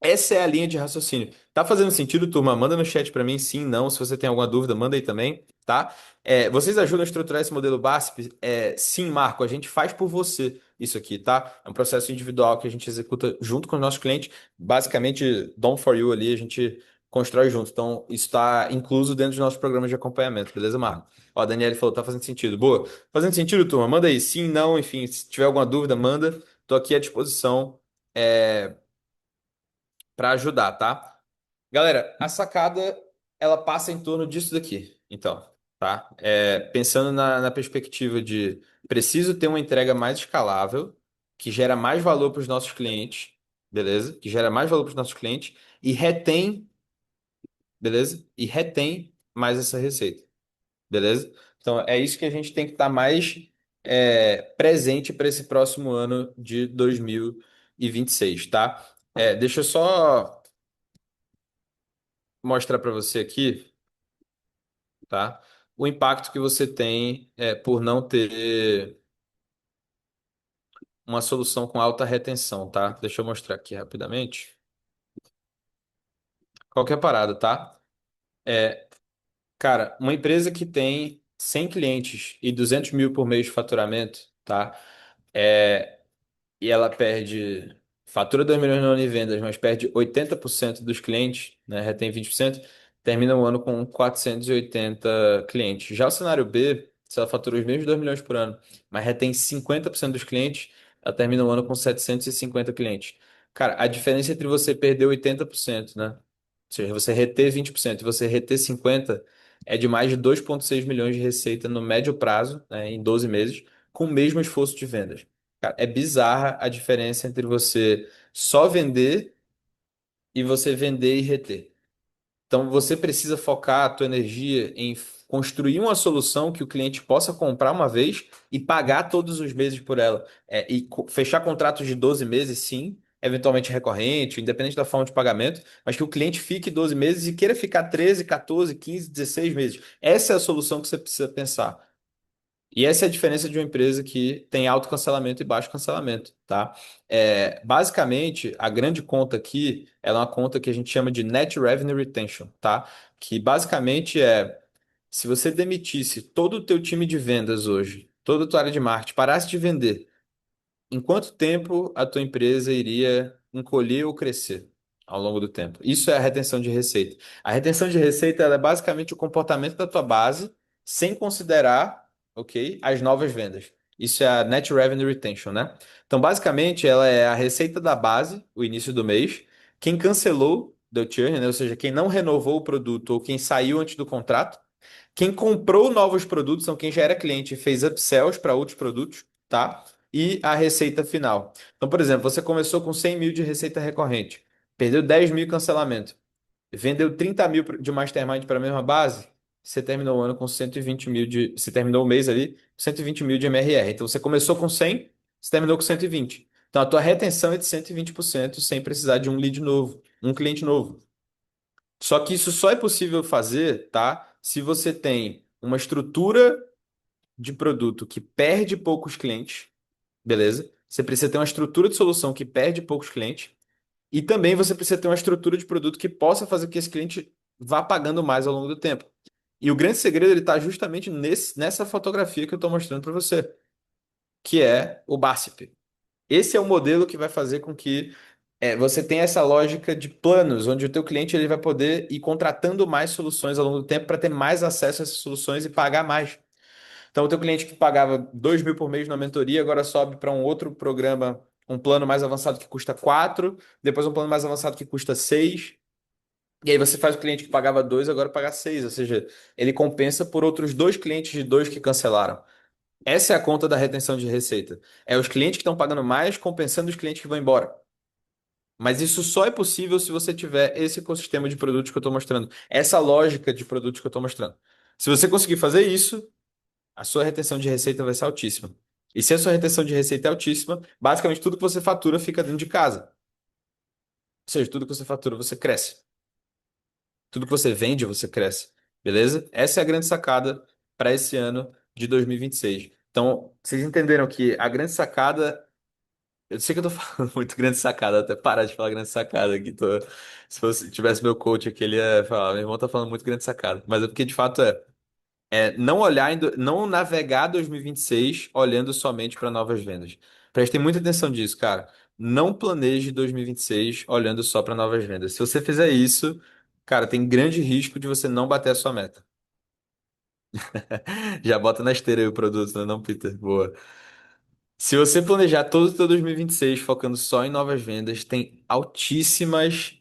Essa é a linha de raciocínio. Tá fazendo sentido, turma? Manda no chat pra mim, sim, não. Se você tem alguma dúvida, manda aí também, tá? Vocês ajudam a estruturar esse modelo BASP? Sim, Marco, a gente faz por você isso aqui, tá? É um processo individual que a gente executa junto com os nossos clientes. Basicamente, done for you ali, a gente constrói junto. Então, isso está incluso dentro dos nossos programas de acompanhamento, beleza, Marco? Ó, a Daniela falou, tá fazendo sentido. Boa. Fazendo sentido, turma? Manda aí, sim, não, enfim, se tiver alguma dúvida, manda. Tô aqui à disposição. É, para ajudar, tá? Galera, a sacada ela passa em torno disso daqui. Então, tá? Pensando na perspectiva de preciso ter uma entrega mais escalável, que gera mais valor para os nossos clientes, beleza? Que gera mais valor para os nossos clientes e retém, beleza? E retém mais essa receita, beleza? Então, é isso que a gente tem que estar mais presente para esse próximo ano de 2026, tá? Deixa eu só mostrar para você aqui, tá? O impacto que você tem por não ter uma solução com alta retenção, tá? Deixa eu mostrar aqui rapidamente. Qualquer parada, tá? É, cara, uma empresa que tem 100 clientes e 200 mil por mês de faturamento, tá? É, e ela perde, fatura 2 milhões no ano de vendas, mas perde 80% dos clientes, né? Retém 20%, termina o ano com 480 clientes. Já o cenário B, se ela fatura os mesmos 2 milhões por ano, mas retém 50% dos clientes, ela termina o ano com 750 clientes. Cara, a diferença entre você perder 80%, né? Ou seja, você reter 20% e você reter 50% é de mais de 2,6 milhões de receita no médio prazo, né, em 12 meses, com o mesmo esforço de vendas. Cara, é bizarra a diferença entre você só vender e você vender e reter. Então você precisa focar a tua energia em construir uma solução que o cliente possa comprar uma vez e pagar todos os meses por ela. Fechar contratos de 12 meses, sim, eventualmente recorrente, independente da forma de pagamento, mas que o cliente fique 12 meses e queira ficar 13, 14, 15, 16 meses. Essa é a solução que você precisa pensar. E essa é a diferença de uma empresa que tem alto cancelamento e baixo cancelamento, tá? Basicamente, a grande conta aqui, ela é uma conta que a gente chama de Net Revenue Retention, tá? Que basicamente se você demitisse todo o teu time de vendas hoje, toda a tua área de marketing, parasse de vender, em quanto tempo a tua empresa iria encolher ou crescer ao longo do tempo? Isso é a retenção de receita. A retenção de receita ela é basicamente o comportamento da tua base, sem considerar, ok, as novas vendas. Isso é a Net Revenue Retention, né? Então, basicamente, ela é a receita da base, o início do mês. Quem cancelou, deu churn, né? Ou seja, quem não renovou o produto ou quem saiu antes do contrato. Quem comprou novos produtos são quem já era cliente e fez upsells para outros produtos, tá? E a receita final. Então, por exemplo, você começou com 100 mil de receita recorrente, perdeu 10 mil em cancelamento, vendeu 30 mil de mastermind para a mesma base, você terminou o ano com 120 mil de. Você terminou o mês ali com 120 mil de MRR. Então, você começou com 100, você terminou com 120. Então, a tua retenção é de 120% sem precisar de um lead novo, um cliente novo. Só que isso só é possível fazer, tá? Se você tem uma estrutura de produto que perde poucos clientes, beleza? Você precisa ter uma estrutura de solução que perde poucos clientes. E também você precisa ter uma estrutura de produto que possa fazer com que esse cliente vá pagando mais ao longo do tempo. E o grande segredo ele está justamente nessa fotografia que eu estou mostrando para você, que é o BASIP. Esse é o modelo que vai fazer com que você tenha essa lógica de planos, onde o teu cliente ele vai poder ir contratando mais soluções ao longo do tempo para ter mais acesso a essas soluções e pagar mais. Então, o teu cliente que pagava 2 mil por mês na mentoria, agora sobe para um outro programa, um plano mais avançado que custa 4, depois um plano mais avançado que custa 6, e aí você faz o cliente que pagava 2 agora pagar 6, ou seja, ele compensa por outros dois clientes de dois que cancelaram. Essa é a conta da retenção de receita. É os clientes que estão pagando mais compensando os clientes que vão embora. Mas isso só é possível se você tiver esse ecossistema de produtos que eu estou mostrando, essa lógica de produtos que eu estou mostrando. Se você conseguir fazer isso, a sua retenção de receita vai ser altíssima. E se a sua retenção de receita é altíssima, basicamente tudo que você fatura fica dentro de casa. Ou seja, tudo que você fatura, você cresce. Tudo que você vende, você cresce. Beleza? Essa é a grande sacada para esse ano de 2026. Então, vocês entenderam que a grande sacada Eu sei que eu tô falando muito grande sacada, até parar de falar grande sacada aqui. Se fosse, tivesse meu coach aqui, ele ia falar, meu irmão tá falando muito grande sacada. Mas é porque de fato não olhar, não navegar 2026 olhando somente para novas vendas. Prestem muita atenção disso, cara. Não planeje 2026 olhando só para novas vendas. Se você fizer isso, cara, tem grande risco de você não bater a sua meta. Já bota na esteira aí o produto, né? Não, Peter? Boa. Se você planejar todo o seu 2026 focando só em novas vendas, tem altíssimas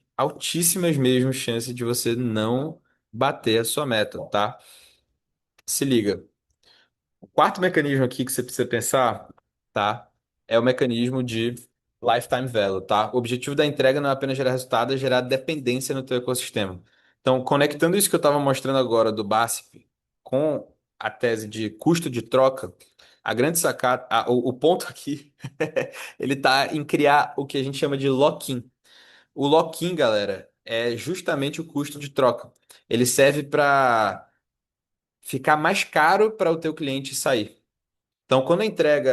mesmo chances de você não bater a sua meta, tá? Se liga. O quarto mecanismo aqui que você precisa pensar, tá? É o mecanismo de lifetime value, tá? O objetivo da entrega não é apenas gerar resultado, é gerar dependência no teu ecossistema. Então, conectando isso que eu estava mostrando agora do BASF com a tese de custo de troca, a grande sacada, o ponto aqui, ele tá em criar o que a gente chama de lock-in. O lock-in, galera, é justamente o custo de troca. Ele serve para ficar mais caro para o teu cliente sair. Então, quando a entrega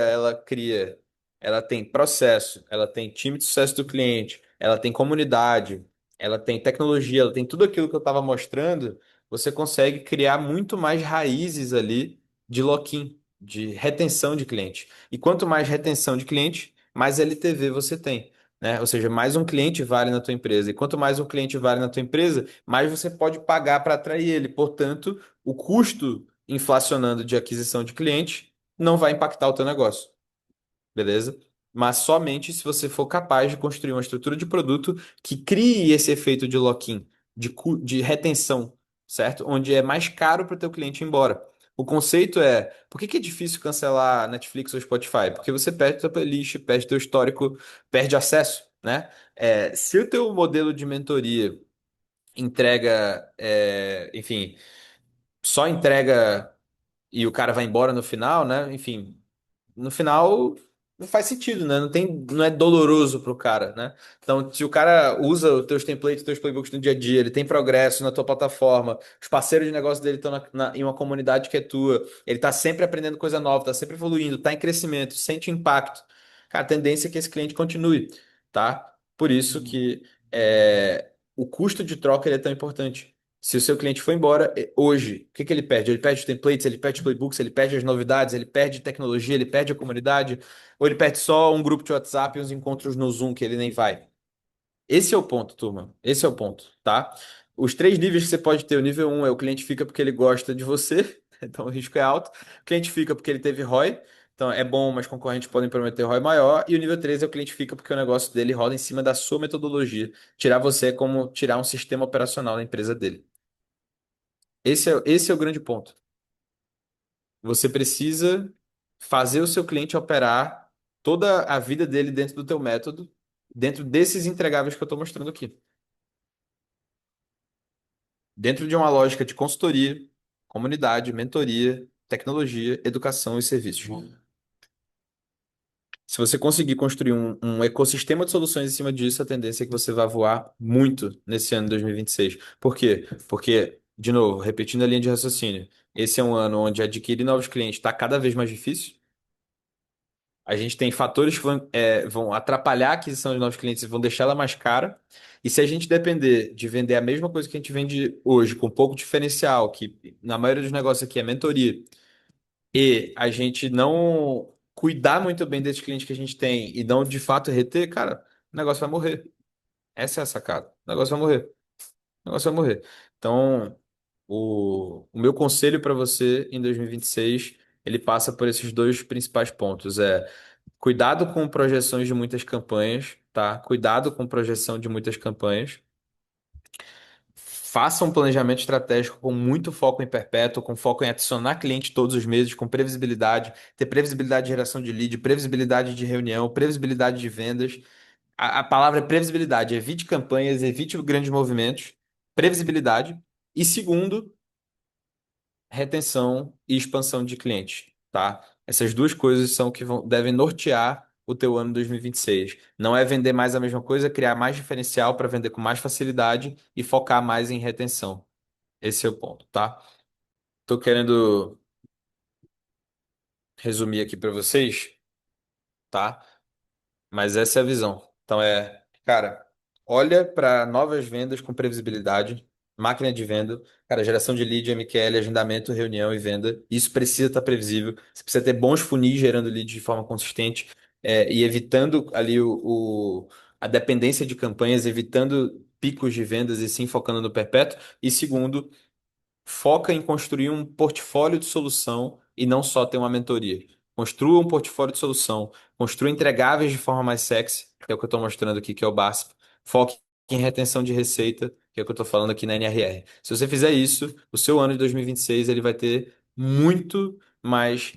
ela tem processo, ela tem time de sucesso do cliente, ela tem comunidade, ela tem tecnologia, ela tem tudo aquilo que eu estava mostrando, você consegue criar muito mais raízes ali de lock-in, de retenção de cliente. E quanto mais retenção de cliente, mais LTV você tem, né? Ou seja, mais um cliente vale na tua empresa. E quanto mais um cliente vale na tua empresa, mais você pode pagar para atrair ele. Portanto, o custo inflacionando de aquisição de cliente não vai impactar o teu negócio, beleza? Mas somente se você for capaz de construir uma estrutura de produto que crie esse efeito de lock-in, de retenção, certo? Onde é mais caro para o teu cliente ir embora. O conceito é, por que que é difícil cancelar Netflix ou Spotify? Porque você perde tua playlist, perde teu histórico, perde acesso, né? Se o teu modelo de mentoria entrega, enfim, só entrega e o cara vai embora no final, né? Enfim, no final não faz sentido, né? Não é doloroso pro cara, né? Então, se o cara usa os teus templates, os teus playbooks no dia a dia, ele tem progresso na tua plataforma, os parceiros de negócio dele estão em uma comunidade que é tua, ele tá sempre aprendendo coisa nova, tá sempre evoluindo, tá em crescimento, sente impacto. Cara, a tendência é que esse cliente continue, tá? Por isso que o custo de troca ele é tão importante. Se o seu cliente for embora hoje, o que que ele perde? Ele perde os templates, ele perde os playbooks, ele perde as novidades, ele perde tecnologia, ele perde a comunidade, ou ele perde só um grupo de WhatsApp e uns encontros no Zoom que ele nem vai. Esse é o ponto, turma. Esse é o ponto, tá? Os três níveis que você pode ter. O nível um é o cliente fica porque ele gosta de você, então o risco é alto. O cliente fica porque ele teve ROI, então é bom, mas concorrentes podem prometer ROI maior. E o nível 3 é o cliente fica porque o negócio dele roda em cima da sua metodologia. Tirar você é como tirar um sistema operacional da empresa dele. Esse é o grande ponto. Você precisa fazer o seu cliente operar toda a vida dele dentro do teu método, dentro desses entregáveis que eu estou mostrando aqui. Dentro de uma lógica de consultoria, comunidade, mentoria, tecnologia, educação e serviços. Se você conseguir construir um ecossistema de soluções em cima disso, a tendência é que você vá voar muito nesse ano de 2026. Por quê? Porque, de novo, repetindo a linha de raciocínio, esse é um ano onde adquirir novos clientes está cada vez mais difícil. A gente tem fatores que vão atrapalhar a aquisição de novos clientes e vão deixar ela mais cara. E se a gente depender de vender a mesma coisa que a gente vende hoje, com pouco diferencial, que na maioria dos negócios aqui é mentoria, e a gente não cuidar muito bem desses clientes que a gente tem e não de fato reter, cara, o negócio vai morrer. Essa é a sacada. O negócio vai morrer. O negócio vai morrer. Então, o meu conselho para você em 2026, ele passa por esses dois principais pontos. Cuidado com projeções de muitas campanhas, tá? Cuidado com projeção de muitas campanhas. Faça um planejamento estratégico com muito foco em perpétuo, com foco em adicionar cliente todos os meses, com previsibilidade, ter previsibilidade de geração de lead, previsibilidade de reunião, previsibilidade de vendas. A palavra é previsibilidade. Evite campanhas, evite grandes movimentos. Previsibilidade. E segundo, retenção e expansão de clientes, tá? Essas duas coisas são que devem nortear o teu ano 2026. Não é vender mais a mesma coisa, é criar mais diferencial para vender com mais facilidade e focar mais em retenção. Esse é o ponto, tá? Tô querendo resumir aqui para vocês, tá? Mas essa é a visão. Então cara, olha para novas vendas com previsibilidade, máquina de venda, cara, geração de lead, MQL, agendamento, reunião e venda. Isso precisa estar previsível. Você precisa ter bons funis gerando leads de forma consistente, e evitando ali a dependência de campanhas, evitando picos de vendas e sim focando no perpétuo. E segundo, foca em construir um portfólio de solução e não só ter uma mentoria. Construa um portfólio de solução, construa entregáveis de forma mais sexy, que é o que eu estou mostrando aqui, que é o BASP. Foque em retenção de receita, que é o que eu estou falando aqui na NRR. Se você fizer isso, o seu ano de 2026 ele vai ter muito mais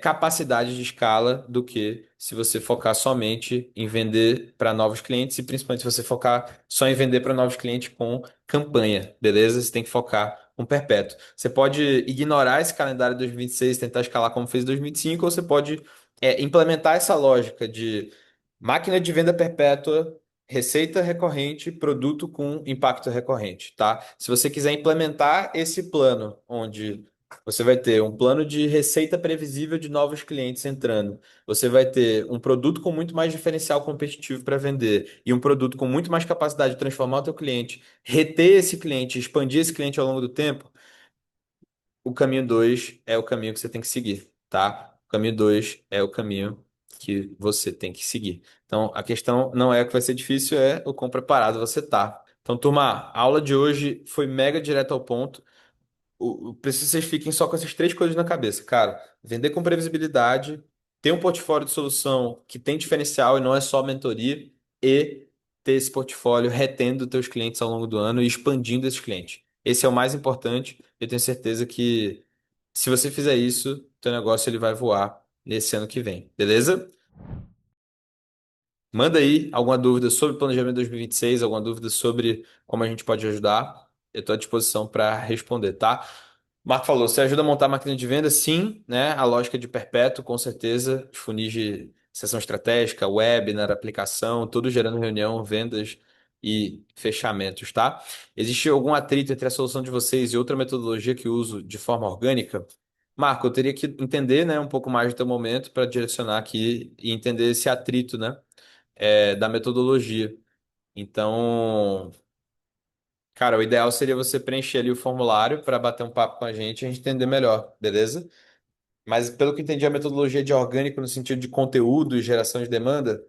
capacidade de escala do que se você focar somente em vender para novos clientes e principalmente se você focar só em vender para novos clientes com campanha, beleza? Você tem que focar com perpétuo. Você pode ignorar esse calendário de 2026 e tentar escalar como fez em 2025, ou você pode implementar essa lógica de máquina de venda perpétua, receita recorrente, produto com impacto recorrente, tá? Se você quiser implementar esse plano, onde você vai ter um plano de receita previsível de novos clientes entrando, você vai ter um produto com muito mais diferencial competitivo para vender e um produto com muito mais capacidade de transformar o teu cliente, reter esse cliente, expandir esse cliente ao longo do tempo, o caminho 2 é o caminho que você tem que seguir, tá? O caminho 2 é o caminho que você tem que seguir. Então, a questão não é o que vai ser difícil, é o quão preparado você tá. Então, turma, a aula de hoje foi mega direto ao ponto. Preciso que vocês fiquem só com essas três coisas na cabeça, cara. Vender com previsibilidade, ter um portfólio de solução que tem diferencial e não é só mentoria, e ter esse portfólio retendo teus clientes ao longo do ano e expandindo esses clientes. Esse é o mais importante. Eu tenho certeza que se você fizer isso, teu negócio ele vai voar nesse ano que vem, beleza? Manda aí alguma dúvida sobre o planejamento 2026, alguma dúvida sobre como a gente pode ajudar. Eu estou à disposição para responder, tá? Marco falou, você ajuda a montar a máquina de venda? Sim, né? A lógica de perpétuo, com certeza. Os funis de sessão estratégica, webinar, aplicação, tudo gerando reunião, vendas e fechamentos, tá? Existe algum atrito entre a solução de vocês e outra metodologia que eu uso de forma orgânica? Marco, eu teria que entender, né, um pouco mais do teu momento para direcionar aqui e entender esse atrito, né? Da metodologia. Então, cara, o ideal seria você preencher ali o formulário para bater um papo com a gente entender melhor, beleza? Mas pelo que entendi, a metodologia de orgânico no sentido de conteúdo e geração de demanda,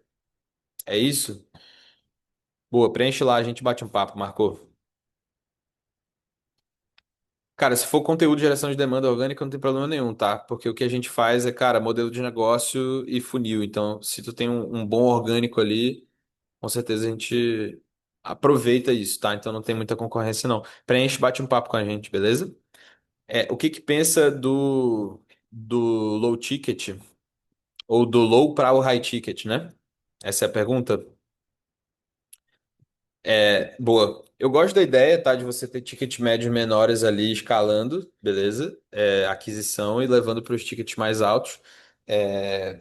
é isso? Boa, preenche lá, a gente bate um papo, marcou. Cara, se for conteúdo de geração de demanda orgânica, não tem problema nenhum, tá? Porque o que a gente faz é, cara, modelo de negócio e funil. Então, se tu tem um bom orgânico ali, com certeza a gente aproveita isso, tá? Então não tem muita concorrência, não. Preenche, bate um papo com a gente, beleza? O que que pensa do low ticket ou do low para o high ticket, né? Essa é a pergunta. Boa. Eu gosto da ideia, tá? De você ter tickets médios menores ali escalando, beleza? Aquisição e levando para os tickets mais altos. É,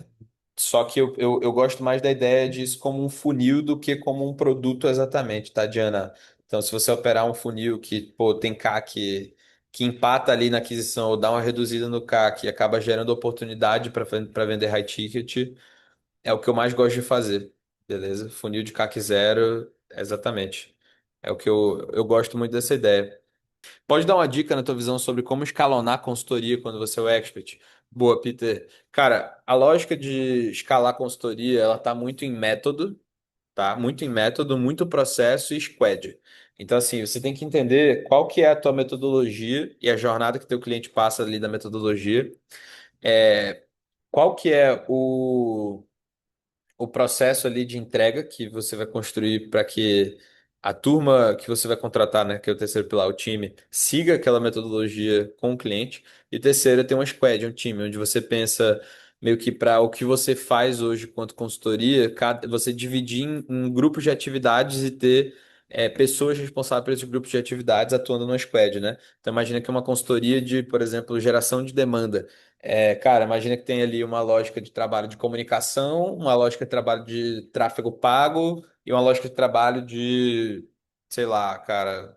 Só que eu gosto mais da ideia disso como um funil do que como um produto exatamente, tá, Diana? Então, se você operar um funil que, pô, tem CAC que empata ali na aquisição ou dá uma reduzida no CAC e acaba gerando oportunidade para vender high ticket, é o que eu mais gosto de fazer, beleza? Funil de CAC zero, exatamente. É o que eu gosto muito dessa ideia. Pode dar uma dica na tua visão sobre como escalonar a consultoria quando você é o expert? Boa, Peter. Cara, a lógica de escalar a consultoria, ela tá muito em método, tá? Muito em método, muito processo e squad. Então, assim, você tem que entender qual que é a tua metodologia e a jornada que teu cliente passa ali da metodologia. É, qual que é o processo ali de entrega que você vai construir para que a turma que você vai contratar, né, que é o terceiro pilar, o time, siga aquela metodologia com o cliente. E terceiro, tem uma squad, um time, onde você pensa meio que para o que você faz hoje quanto consultoria, você dividir em grupos de atividades e ter pessoas responsáveis por esses grupos de atividades atuando no squad, né? Então imagina que é uma consultoria de, por exemplo, geração de demanda. Cara, imagina que tem ali uma lógica de trabalho de comunicação, uma lógica de trabalho de tráfego pago e uma lógica de trabalho de, sei lá, cara,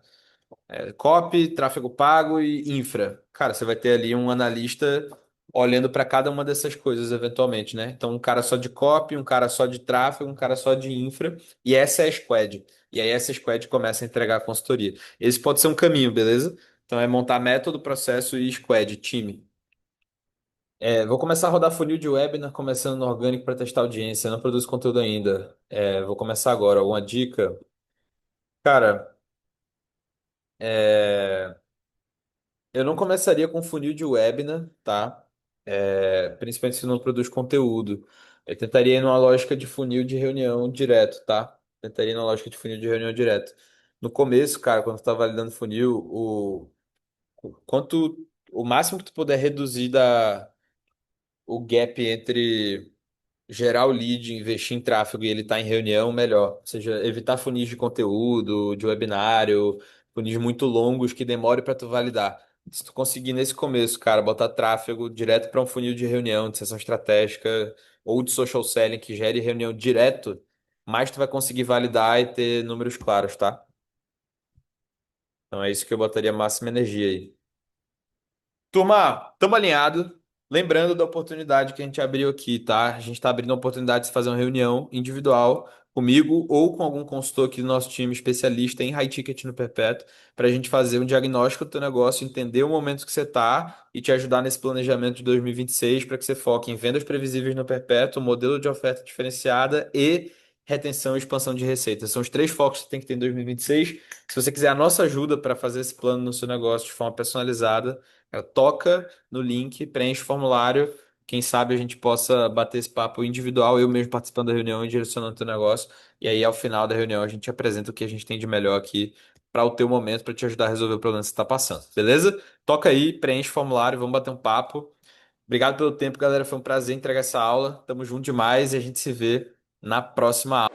copy, tráfego pago e infra. Cara, você vai ter ali um analista olhando para cada uma dessas coisas eventualmente, né? Então, um cara só de copy, um cara só de tráfego, um cara só de infra, e essa é a squad. E aí essa squad começa a entregar a consultoria. Esse pode ser um caminho, beleza? Então é montar método, processo e squad, time. Vou começar a rodar funil de webinar, começando no orgânico para testar audiência. Eu não produzo conteúdo ainda. Vou começar agora. Alguma dica? Cara, é, eu não começaria com funil de webinar, tá? Principalmente se não produz conteúdo. Eu tentaria ir numa lógica de funil de reunião direto, tá? Tentaria ir na lógica de funil de reunião direto. No começo, cara, quando tu tá validando funil, o máximo que tu puder reduzir o gap entre gerar o lead, investir em tráfego e ele estar em reunião, melhor. Ou seja, evitar funis de conteúdo, de webinário, funis muito longos que demore para tu validar. Se tu conseguir nesse começo, cara, botar tráfego direto para um funil de reunião, de sessão estratégica ou de social selling que gere reunião direto, mais tu vai conseguir validar e ter números claros, tá? Então é isso que eu botaria máxima energia aí. Turma, estamos alinhados. Lembrando da oportunidade que a gente abriu aqui, tá? A gente está abrindo a oportunidade de fazer uma reunião individual comigo ou com algum consultor aqui do nosso time especialista em high ticket no Perpétuo, para a gente fazer um diagnóstico do teu negócio, entender o momento que você está e te ajudar nesse planejamento de 2026 para que você foque em vendas previsíveis no Perpétuo, modelo de oferta diferenciada e retenção e expansão de receita. São os três focos que você tem que ter em 2026. Se você quiser a nossa ajuda para fazer esse plano no seu negócio de forma personalizada, toca no link, preenche o formulário. Quem sabe a gente possa bater esse papo individual, eu mesmo participando da reunião e direcionando o teu negócio. E aí, ao final da reunião, a gente apresenta o que a gente tem de melhor aqui para o teu momento, para te ajudar a resolver o problema que você está passando. Beleza? Toca aí, preenche o formulário, vamos bater um papo. Obrigado pelo tempo, galera. Foi um prazer entregar essa aula. Tamo junto demais e a gente se vê na próxima aula.